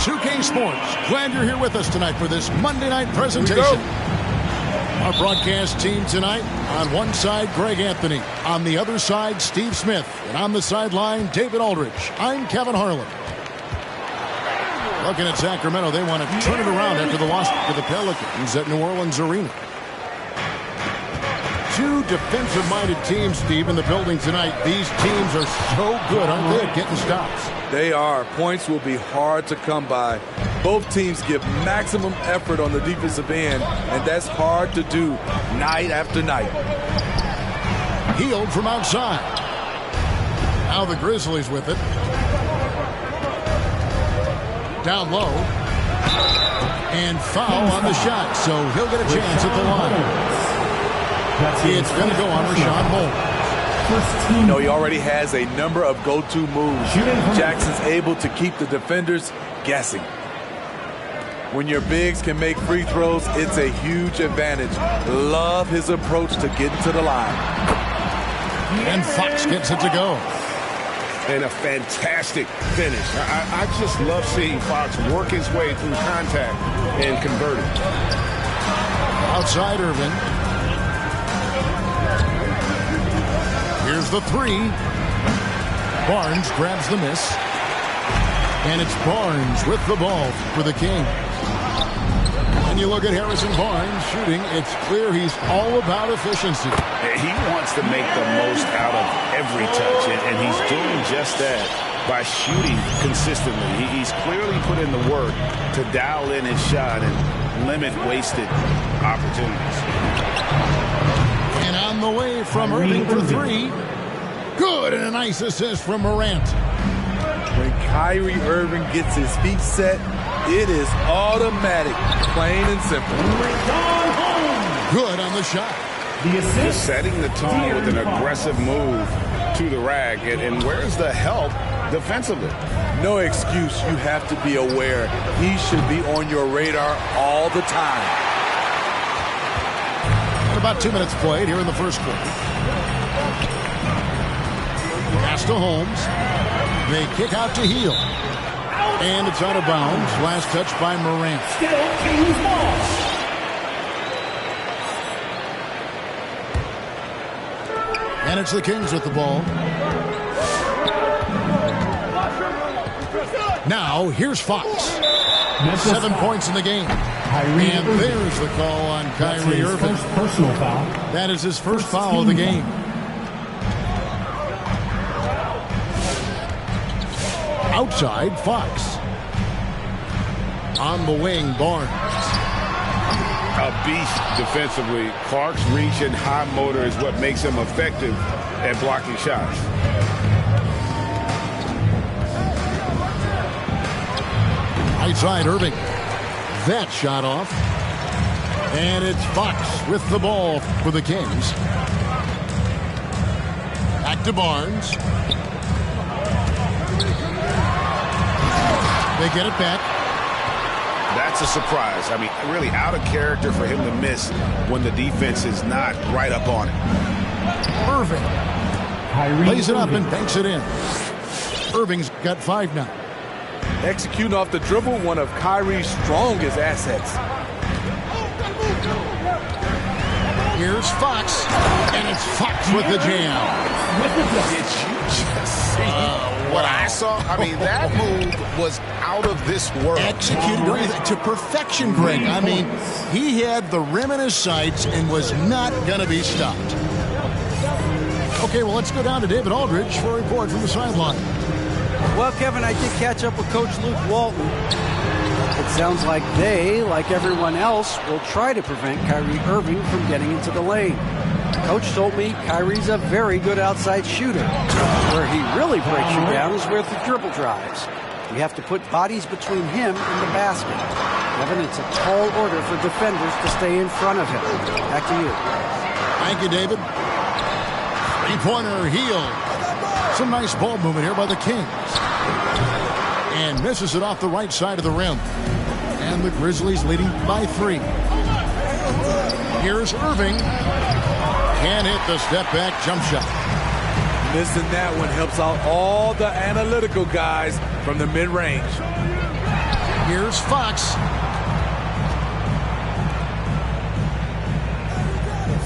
2K Sports. Glad you're here with us tonight for this Monday night presentation. Our broadcast team tonight, on one side, Greg Anthony. On the other side, Steve Smith. And on the sideline, David Aldridge. I'm Kevin Harlan. Looking at Sacramento, they want to turn it around after the loss to the Pelicans at New Orleans Arena. Two defensive-minded teams, Steve, in the building tonight. These teams are so good, aren't they, at getting stops? They are. Points will be hard to come by. Both teams give maximum effort on the defensive end, and that's hard to do night after night. Healed from outside. Now the Grizzlies with it. Down low. And foul on the shot, so he'll get a chance at the line. It's going to go on Rashawn Holmes. You know, he already has a number of go-to moves. Jackson's able to keep the defenders guessing. When your bigs can make free throws, it's a huge advantage. Love his approach to getting to the line. And Fox gets it to go. And a fantastic finish. I just love seeing Fox work his way through contact and convert it. Outside Irvin. Here's the three. Barnes grabs the miss. And it's Barnes with the ball for the Kings. When you look at Harrison Barnes shooting, it's clear he's all about efficiency. He wants to make the most out of every touch, and he's doing just that by shooting consistently. He's clearly put in the work to dial in his shot and limit wasted opportunities. And on the way from Irving for three. Good, and a nice assist from Morant. When Kyrie Irving gets his feet set, it is automatic, plain and simple. Good on the shot. Just setting the tone with an aggressive move to the rack. And where's the help defensively? No excuse. You have to be aware. He should be on your radar all the time. About 2 minutes played here in the first quarter. Pass to Holmes. They kick out to Hield. And it's out of bounds. Last touch by Morant. Still Kings ball. And it's the Kings with the ball. Now, here's Fox. 7 points in the game. And there's the call on Kyrie Irving. Personal foul. That is his first foul of the game. Outside, Fox. On the wing, Barnes. A beast defensively. Clark's reach and high motor is what makes him effective at blocking shots. Right side, Irving. That shot off. And it's Fox with the ball for the Kings. Back to Barnes. They get it back. That's a surprise. I mean, really out of character for him to miss when the defense is not right up on it. Irving. Lays it up and banks it in. Irving's got 5 now. Executing off the dribble, one of Kyrie's strongest assets. Here's Fox, and it's Fox with the jam. Did you just see what I saw? I mean, that move was out of this world. Executed to perfection, Greg. I mean, he had the rim in his sights and was not going to be stopped. Okay, well, let's go down to David Aldridge for a report from the sideline. Well, Kevin, I did catch up with Coach Luke Walton. It sounds like they, like everyone else, will try to prevent Kyrie Irving from getting into the lane. Coach told me Kyrie's a very good outside shooter. Where he really breaks you down is with the dribble drives. You have to put bodies between him and the basket. Kevin, it's a tall order for defenders to stay in front of him. Back to you. Thank you, David. Three-pointer, Hield. Some nice ball movement here by the Kings. And misses it off the right side of the rim. And the Grizzlies leading by 3. Here's Irving. Can't hit the step-back jump shot. Missing that one helps out all the analytical guys from the mid-range. Here's Fox.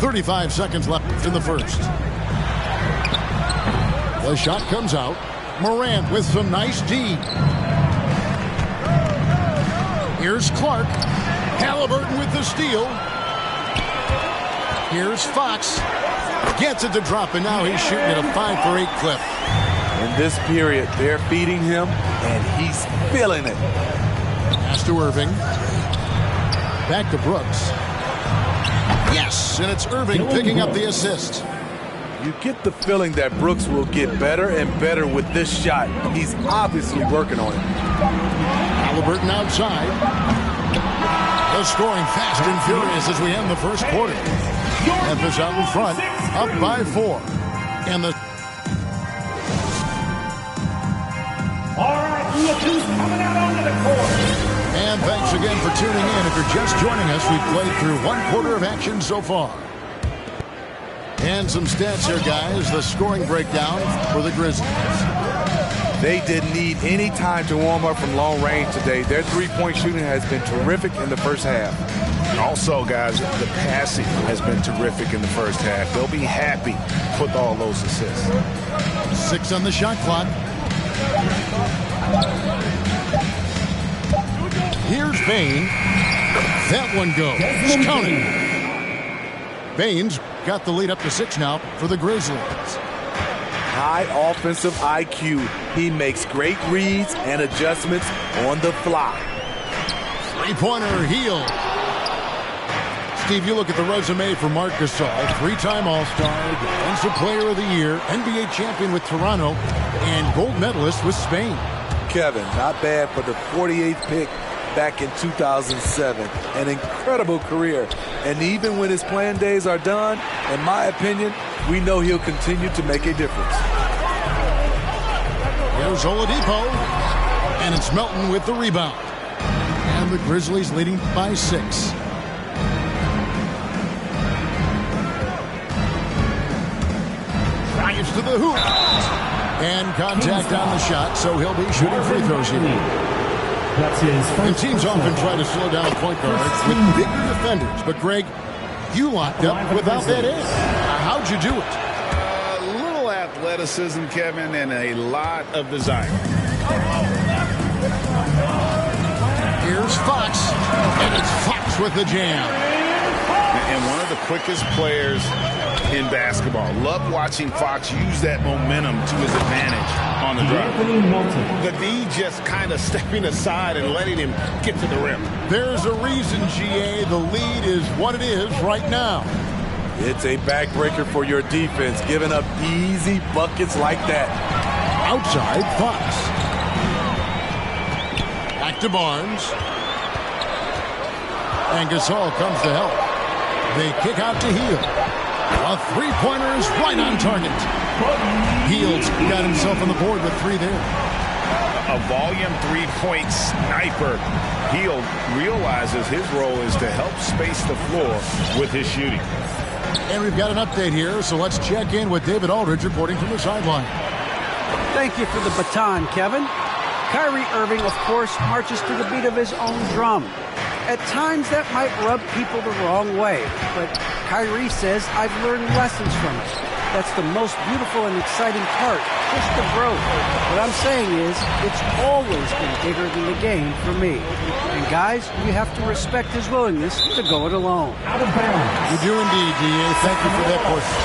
35 seconds left in the first. The shot comes out. Morant with some nice D. Here's Clark. Halliburton with the steal. Here's Fox. Gets it to drop, and now he's shooting at a 5-for-8 clip. In this period, they're feeding him, and he's feeling it. Pass to Irving. Back to Brooks. Yes, and it's Irving picking up the assist. You get the feeling that Brooks will get better and better with this shot. He's obviously working on it. Halliburton outside. The scoring fast and furious as we end the first quarter. Memphis out in front, up by 4. And the All right, who's coming out onto the court? And thanks again for tuning in. If you're just joining us, we've played through 1 quarter of action so far. And some stats here, guys. The scoring breakdown for the Grizzlies. They didn't need any time to warm up from long range today. Their three-point shooting has been terrific in the first half. Also, guys, the passing has been terrific in the first half. They'll be happy with all those assists. 6 on the shot clock. Here's Bain. That one goes. Counting. Bain's got the lead up to 6 now for the Grizzlies. High offensive IQ. He makes great reads and adjustments on the fly. Three-pointer heel. Steve, you look at the resume for Marc Gasol. 3-time All-Star, Defensive Player of the Year, NBA champion with Toronto, and gold medalist with Spain. Kevin, not bad for the 48th pick back in 2007. An incredible career. And even when his playing days are done, in my opinion, we know he'll continue to make a difference. Here's Oladipo. And it's Melton with the rebound. And the Grizzlies leading by 6. Drives to the hoop. And contact on the shot, so he'll be shooting free throws here. That's his first. And teams often try to slow down point guards with bigger defenders. But, Greg, you locked up without that edge. How'd you do it? A little athleticism, Kevin, and a lot of design. Here's Fox. And it's Fox with the jam. And one of the quickest players in basketball. Love watching Fox use that momentum to his advantage on the drive. The D just kind of stepping aside and letting him get to the rim. There's a reason, GA. The lead is what it is right now. It's a backbreaker for your defense, giving up easy buckets like that. Outside, Fox. Back to Barnes. And Gasol comes to help. They kick out to Hield. A three-pointer is right on target. Hield's got himself on the board with 3 there. A volume three-point sniper. Hield realizes his role is to help space the floor with his shooting. And we've got an update here, so let's check in with David Aldridge reporting from the sideline. Thank you for the baton, Kevin. Kyrie Irving, of course, marches to the beat of his own drum. At times, that might rub people the wrong way, but Kyrie says, I've learned lessons from it. That's the most beautiful and exciting part, just the growth. What I'm saying is, it's always been bigger than the game for me. And guys, you have to respect his willingness to go it alone. Out of bounds. You do indeed, DA. Thank you for that portion.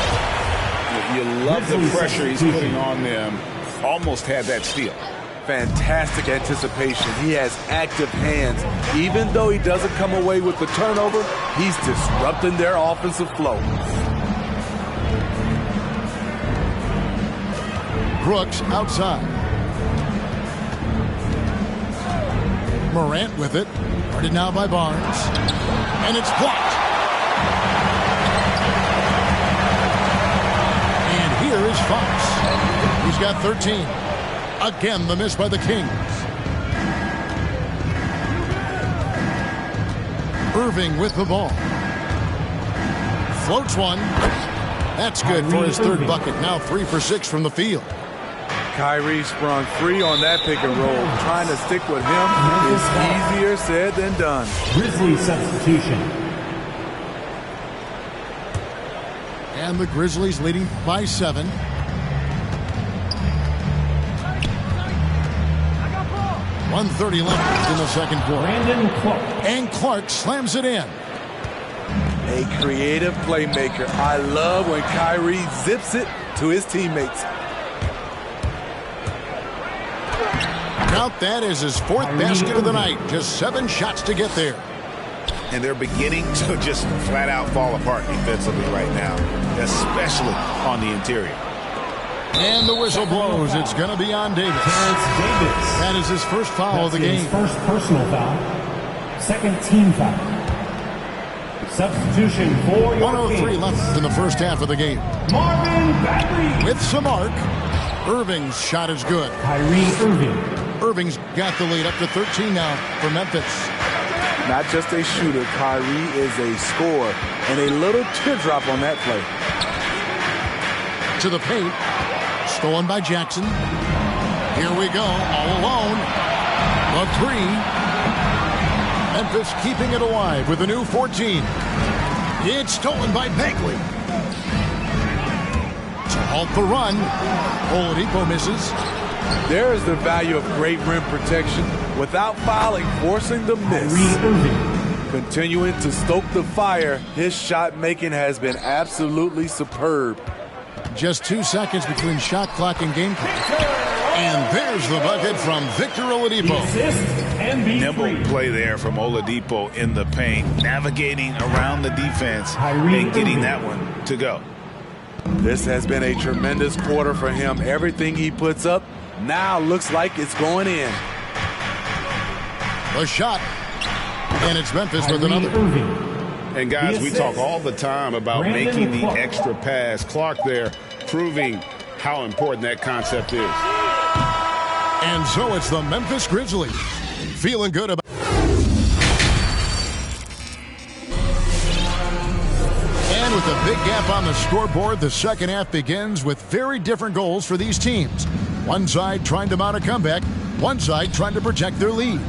You love the pressure he's putting on them. Almost had that steal. Fantastic anticipation. He has active hands. Even though he doesn't come away with the turnover, he's disrupting their offensive flow. Brooks outside. Morant with it. Guarded now by Barnes. And it's blocked. And here is Fox. He's got 13. Again, the miss by the Kings. Irving with the ball. Floats one. That's good for his third bucket. Now 3 for 6 from the field. Kyrie sprung free on that pick and roll. Trying to stick with him is easier said than done. Grizzly substitution. And the Grizzlies leading by 7. .130 left in the second quarter. And Clark slams it in. A creative playmaker. I love when Kyrie zips it to his teammates. Count that as his 4th basket of the night. Just 7 shots to get there. And they're beginning to just flat out fall apart defensively right now, especially on the interior. And the whistle blows. It's going to be on Davis. That is his first foul of the game. First personal foul. Second team foul. Substitution for your 103 left in the first half of the game. Marvin Bagley. With some arc. Irving's shot is good. Kyrie Irving. Irving's got the lead up to 13 now for Memphis. Not just a shooter, Kyrie is a scorer. And a little teardrop on that play. To the paint. Stolen by Jackson. Here we go, all alone. The 3. Memphis keeping it alive with a new 14. It's stolen by Bagley. To halt the run. Oladipo misses. There is the value of great rim protection without fouling, forcing the miss. Continuing to stoke the fire, his shot making has been absolutely superb. Just 2 seconds between shot clock and game clock. And there's the bucket from Victor Oladipo. Nimble play there from Oladipo in the paint, navigating around the defense and getting that one to go. This has been a tremendous quarter for him. Everything he puts up now looks like it's going in. The shot. And it's Memphis with another. And guys, we talk all the time about making the extra pass. Clark there proving how important that concept is. And so it's the Memphis Grizzlies feeling good about. And with a big gap on the scoreboard, the second half begins with very different goals for these teams. One side trying to mount a comeback, one side trying to protect their lead.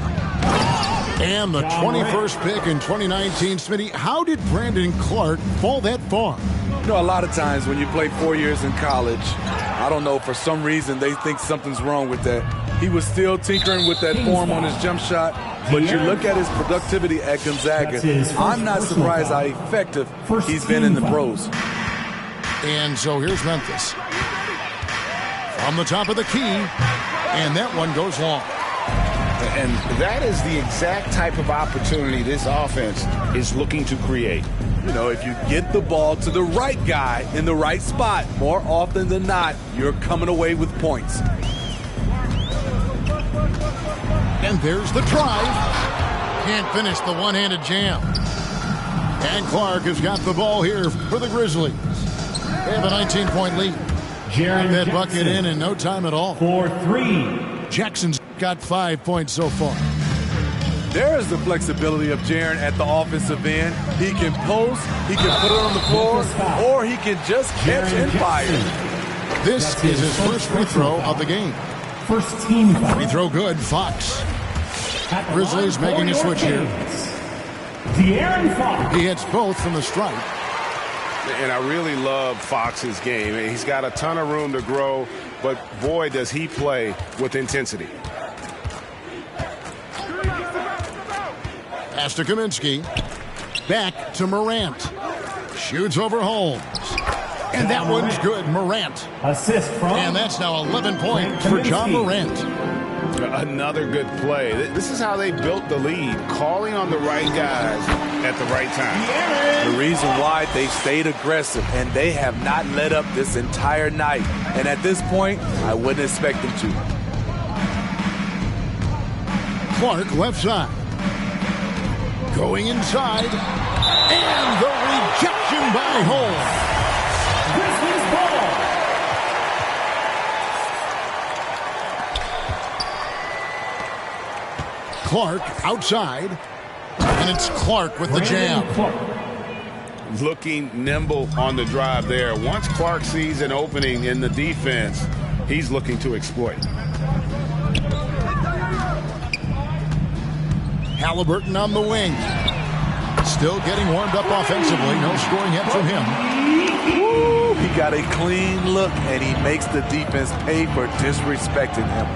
And the 21st pick in 2019, Smitty, how did Brandon Clark fall that far? You know, a lot of times when you play 4 years in college, I don't know, for some reason they think something's wrong with that. He was still tinkering with that form on his jump shot, but you look at his productivity at Gonzaga, I'm not surprised how effective he's been in the pros. And so here's Memphis. From the top of the key, and that one goes long. And that is the exact type of opportunity this offense is looking to create. You know, if you get the ball to the right guy in the right spot, more often than not, you're coming away with points. And there's the drive. Can't finish the one-handed jam. And Clark has got the ball here for the Grizzlies. They have a 19-point lead. Jaren that bucket in no time at all. For 3. Jackson's got 5 points so far. There is the flexibility of Jaren at the offensive end. He can post, he can put it on the floor, or he can just catch and fire. This is his first free throw of the game. First team foul. Free throw good, Fox. Grizzlies making a switch here. De'Aaron Fox. He hits both from the stripe. And I really love Fox's game. He's got a ton of room to grow, but boy, does he play with intensity. Pass to Kaminsky. Back to Morant. Shoots over Holmes. And that one's good, Morant. Assist from. And that's now 11 points for John Morant. Another good play. This is how they built the lead, calling on the right guys at the right time. The reason why they stayed aggressive, and they have not let up this entire night. And at this point, I wouldn't expect them to. Clark left side. Going inside. And the rejection by Holmes. Grizzlies ball. Clark outside. And it's Clark with the jam. Looking nimble on the drive there. Once Clark sees an opening in the defense, he's looking to exploit. Halliburton on the wing. Still getting warmed up offensively. No scoring yet from him. Woo, he got a clean look, and he makes the defense pay for disrespecting him.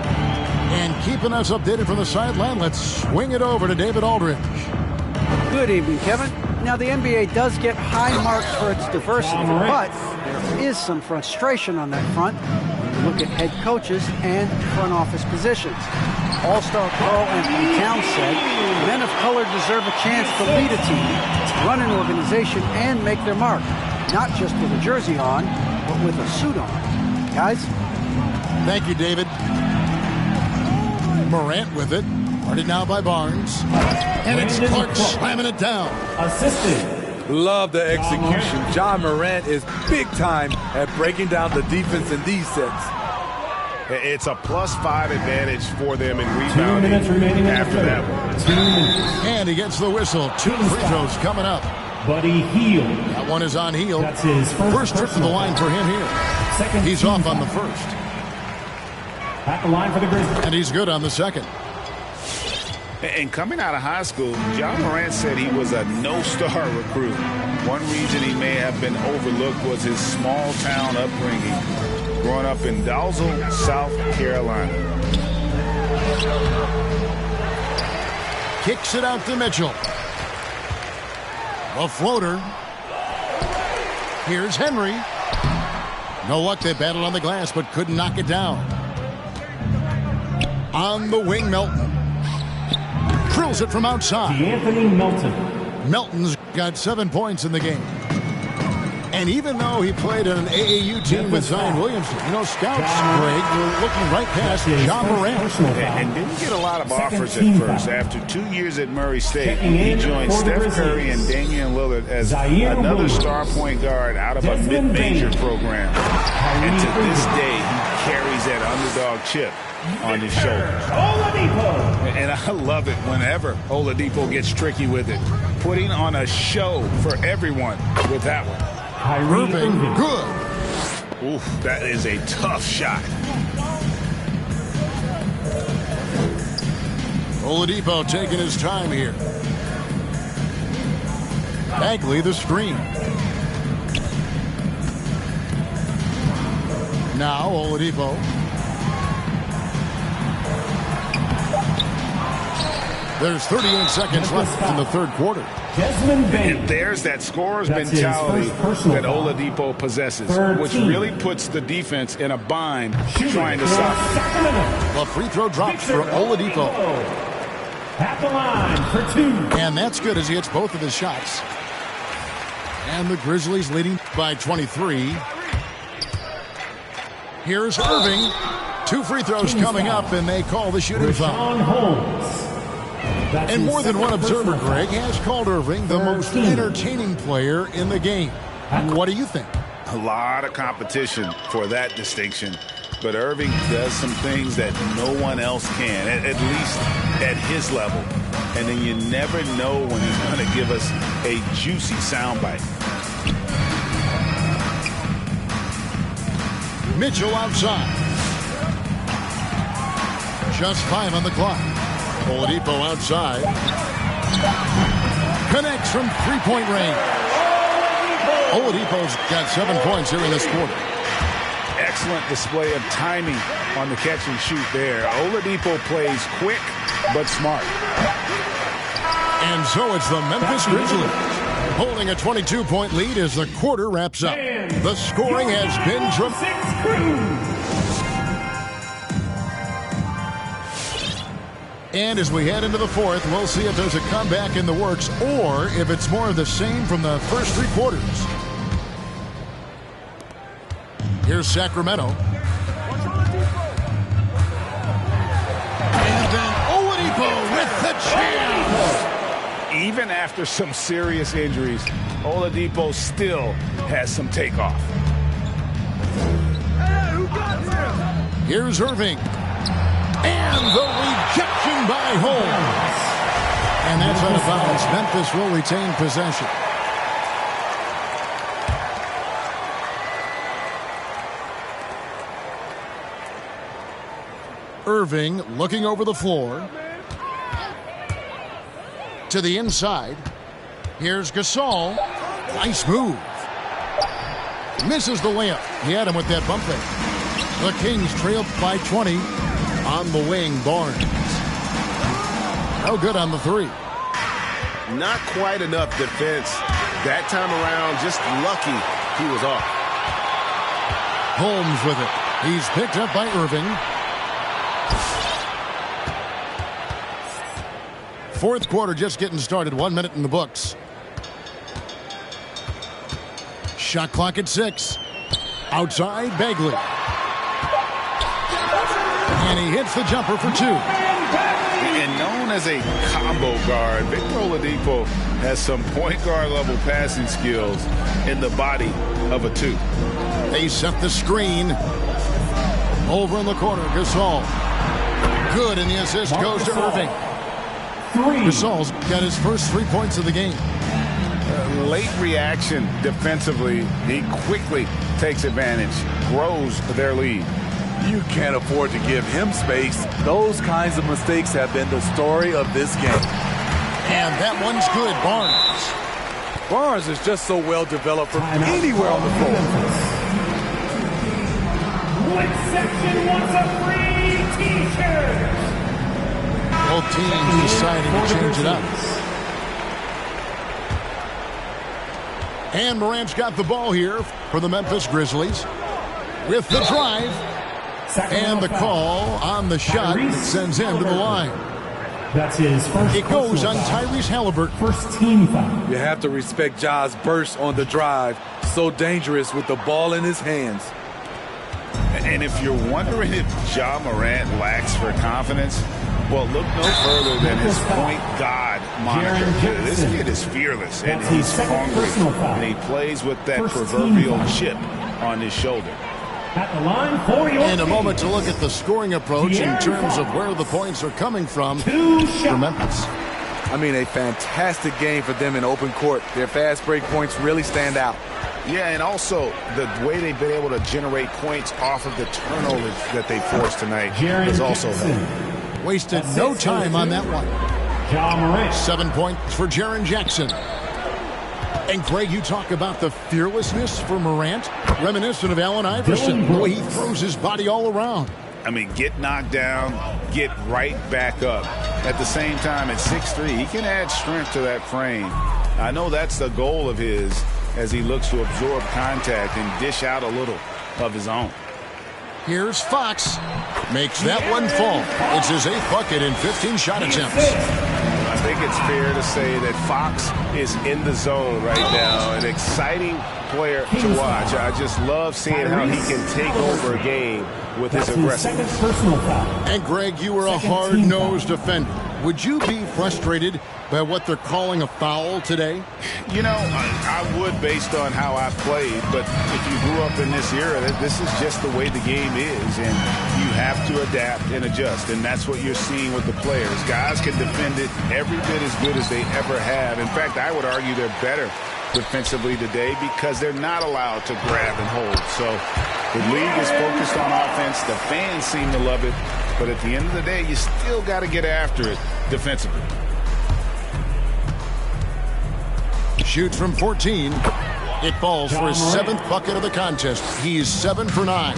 And keeping us updated from the sideline, let's swing it over to David Aldridge. Good evening, Kevin. Now, the NBA does get high marks for its diversity, but there is some frustration on that front when you look at head coaches and front office positions. All-Star Carl Anthony Towns said, men of color deserve a chance to lead a team, run an organization, and make their mark, not just with a jersey on, but with a suit on. Guys? Thank you, David. Morant with it. Guarded now by Barnes. And it's Clark slamming it down. Assisted. Love the execution. John Morant is big time at breaking down the defense in these sets. It's a +5 advantage for them in rebounding after that one. 2 minutes. And he gets the whistle. 2 free throws coming up. Buddy Hield. That one is on Hield. That's his First trip to the line for him here. Second He's team off on the foul. first. At the line for the Grizzlies. And he's good on the second. And coming out of high school, John Morant said he was a no-star recruit. One reason he may have been overlooked was his small-town upbringing, growing up in Dalzell, South Carolina. Kicks it out to Mitchell. A floater. Here's Henry. No luck, they battled on the glass, but couldn't knock it down. On the wing, Melton. Drills it from outside. D'Anthony Melton. Melton's got 7 points in the game. And even though he played on an AAU team with Zion Williamson, you know, scouts, Greg, were looking right past John Morant. And didn't get a lot of offers at first. After 2 years at Murray State, he joined Steph Curry and Damian Lillard as another star point guard out of a mid-major program. And to this day, he carries that underdog chip on his shoulders. And I love it whenever Oladipo gets tricky with it. Putting on a show for everyone with that one. Irving, good. Oof, that is a tough shot. Oladipo taking his time here. Bagley the screen. Now Oladipo. There's 38 seconds left in the third quarter. And there's that scorer's mentality that Oladipo possesses, which really puts the defense in a bind trying to stop it. The free throw drops for Oladipo. At the line for 2. And that's good as he hits both of his shots. And the Grizzlies leading by 23. Here's Irving. 2 free throws coming up, and they call the shooting foul. And more than one observer, Greg, has called Irving the most entertaining player in the game. What do you think? A lot of competition for that distinction. But Irving does some things that no one else can, at least at his level. And then you never know when he's going to give us a juicy soundbite. Mitchell outside. Just 5 on the clock. Oladipo outside. Connects from three-point range. Oladipo's got 7 points here in this quarter. Excellent display of timing on the catch and shoot there. Oladipo plays quick but smart. And so it's the Memphis Grizzlies holding a 22-point lead as the quarter wraps up. The scoring has been tremendous. And as we head into the fourth, we'll see if there's a comeback in the works or if it's more of the same from the first 3 quarters. Here's Sacramento. And then Oladipo with the jam. Even after some serious injuries, Oladipo still has some takeoff. Here's Irving. And the rejection by Holmes. And that's out of bounds. Memphis will retain possession. Irving looking over the floor. To the inside. Here's Gasol. Nice move. Misses the layup. He had him with that bump fake. The Kings trailed by 20 on the wing. Barnes. No good on the three. Not quite enough defense. That time around, just lucky he was off. Holmes with it. He's picked up by Irving. Fourth quarter just getting started. 1 minute in the books. Shot clock at 6. Outside, Bagley. And he hits the jumper for 2. And known as a combo guard, Victor Oladipo has some point guard level passing skills in the body of a 2. They set the screen. Over in the corner, Gasol. Good, and the assist goes to Irving. Gasol's got his first 3 points of the game. Late reaction defensively. He quickly takes advantage, grows their lead. You can't afford to give him space. Those kinds of mistakes have been the story of this game. And that one's good. Barnes. Barnes is just so well developed from anywhere on the floor. Which section wants a free t-shirt? Both teams deciding to change it up. And Morant's got the ball here for the Memphis Grizzlies. With the drive. And the call on the shot that sends him to the line. That's his first. It goes on Tyrese Halliburton. First team foul. You have to respect Ja's burst on the drive. So dangerous with the ball in his hands. And if you're wondering if Ja Morant lacks for confidence, well, look no further than his point God moniker. This kid is fearless, and he's hungry, and he plays with that proverbial chip on his shoulder. At the line for your And a moment to look at the scoring approach in terms of where the points are coming from for Memphis. I mean, a fantastic game for them in open court. Their fast break points really stand out. Yeah, and also the way they've been able to generate points off of the turnovers that they forced tonight has also helped. Wasted no time on that one. Ja Morant. 7 points for Jaren Jackson. And Greg, you talk about the fearlessness for Morant, reminiscent of Allen Iverson, the way he throws his body all around. I mean, get knocked down, get right back up. At the same time, at 6'3", he can add strength to that frame. I know that's the goal of his as he looks to absorb contact and dish out a little of his own. Here's Fox. Makes that one fall. It's his 8th bucket in 15 shot attempts. I think it's fair to say that Fox is in the zone right now. An exciting player to watch. I just love seeing how he can take over a game with his aggressiveness. And Greg, you were a hard-nosed defender. Would you be frustrated by what they're calling a foul today? You know, I would based on how I played, but if you grew up in this era, this is just the way the game is, and you have to adapt and adjust, and that's what you're seeing with the players. Guys can defend it every bit as good as they ever have. In fact, I would argue they're better defensively today because they're not allowed to grab and hold. So the league is focused on offense. The fans seem to love it, but at the end of the day, you still got to get after it defensively. Shoots from 14. It falls for his 7th bucket of the contest. He's 7 for 9.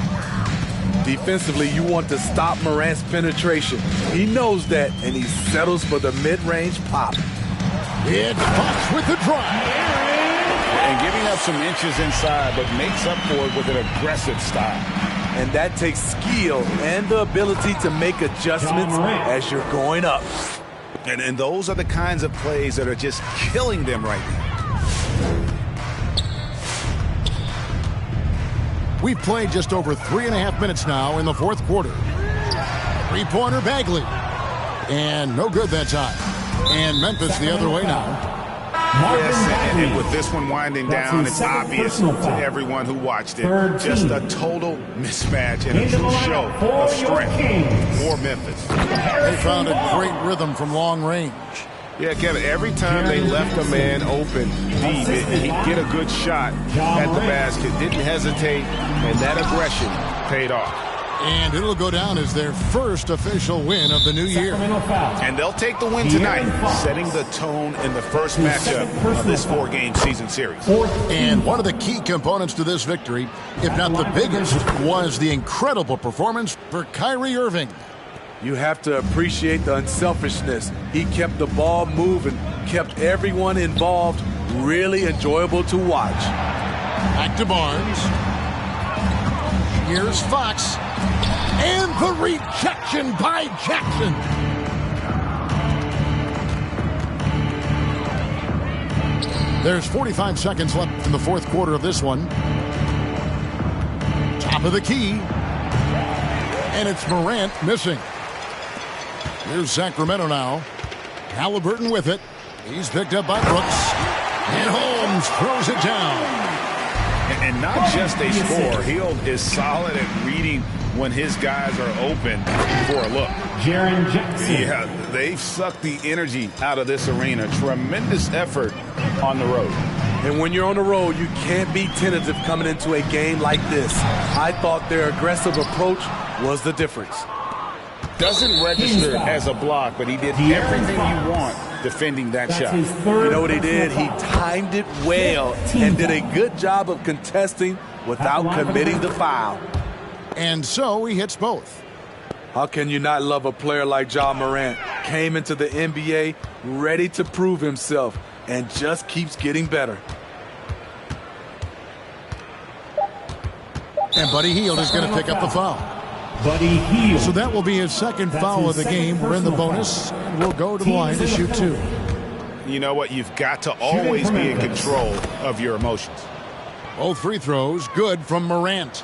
Defensively, you want to stop Morant's penetration. He knows that, and he settles for the mid-range pop. It's Fox with the drive. And giving up some inches inside, but makes up for it with an aggressive style. And that takes skill and the ability to make adjustments as you're going up. And those are the kinds of plays that are just killing them right now. We've played just over 3.5 minutes now in the 4th quarter. 3-pointer Bagley. And no good that time. And Memphis the other way now. Yes, and with this one winding down, it's obvious to everyone who watched it. Just a total mismatch and a true show of strength for Memphis. They found a great rhythm from long range. Yeah, Kevin, every time they left a man open deep, he'd get a good shot at the basket. Didn't hesitate, and that aggression paid off. And it'll go down as their first official win of the new year. And they'll take the win tonight, setting the tone in the first matchup of this 4-game season series. And one of the key components to this victory, if not the biggest, was the incredible performance for Kyrie Irving. You have to appreciate the unselfishness. He kept the ball moving, kept everyone involved, really enjoyable to watch. Back to Barnes. Here's Fox. And the rejection by Jackson. There's 45 seconds left in the fourth quarter of this one. Top of the key. And it's Morant missing. Here's Sacramento now. Halliburton with it. He's picked up by Brooks. And Holmes throws it down. And not just a scorer. Hield is solid at reading when his guys are open for a look. Jaren Jackson. Yeah, they've sucked the energy out of this arena. Tremendous effort on the road. And when you're on the road, you can't be tentative coming into a game like this. I thought their aggressive approach was the difference. Doesn't register as a block, but he did everything you want defending that shot. You know what he did? He timed it well and did a good job of contesting without committing the foul. And so he hits both. How can you not love a player like Ja Morant? Came into the NBA ready to prove himself and just keeps getting better. And Buddy Hield is going to pick up the foul. Buddy Hield. So that will be his second foul of the game. We're in the bonus. We'll go to the line to shoot two. You know what? You've got to always be in control of your emotions. Both free throws good from Morant.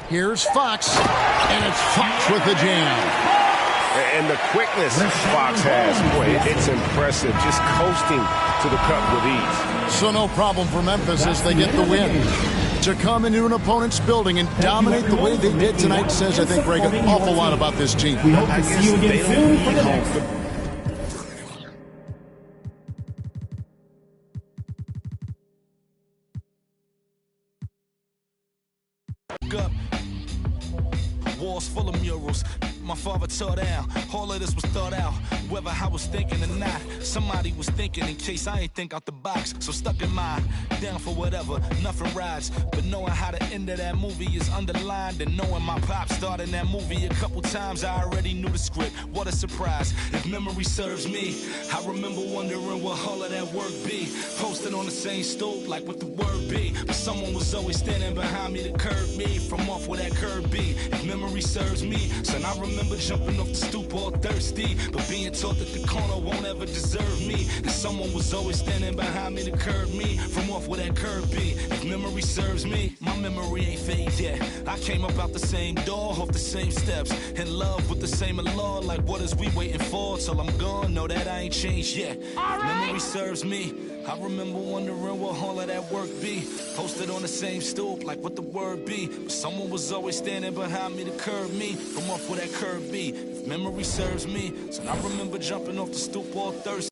Here's Fox. And it's Fox with the jam. And the quickness Fox has, boy, it's impressive. Just coasting to the cup with ease. So no problem for Memphis as they get the win. To come into an opponent's building and dominate the way they did tonight says, I think, Greg, an awful lot about this team. We hope to see you again soon for the next. Walls full of murals. My father tore down. All of this was thought out. Whether I was thinking or not, somebody was thinking in case I ain't think out the box. So stuck in mind, down for whatever, nothing rides. But knowing how the end of that movie is underlined, and knowing my pop starred in that movie a couple times, I already knew the script. What a surprise. If memory serves me, I remember wondering what all of that work be. Posted on the same stoop, like what the word be. But someone was always standing behind me to curb me from off where that curb be. If memory serves me, son, I remember jumping off the stoop all thirsty, but being taught that the corner won't ever deserve me. And someone was always standing behind me to curb me from off where that curb be. If memory serves me, my memory ain't fade yet. I came up out the same door, off the same steps, in love with the same law. Like what is we waiting for till I'm gone? Know that I ain't changed yet. If memory serves me, I remember wondering what all of that work be. Posted on the same stoop, like what the word be. But someone was always standing behind me to curb me from off where that curb be. If memory serves me, so I remember jumping off the stoop all thirsty.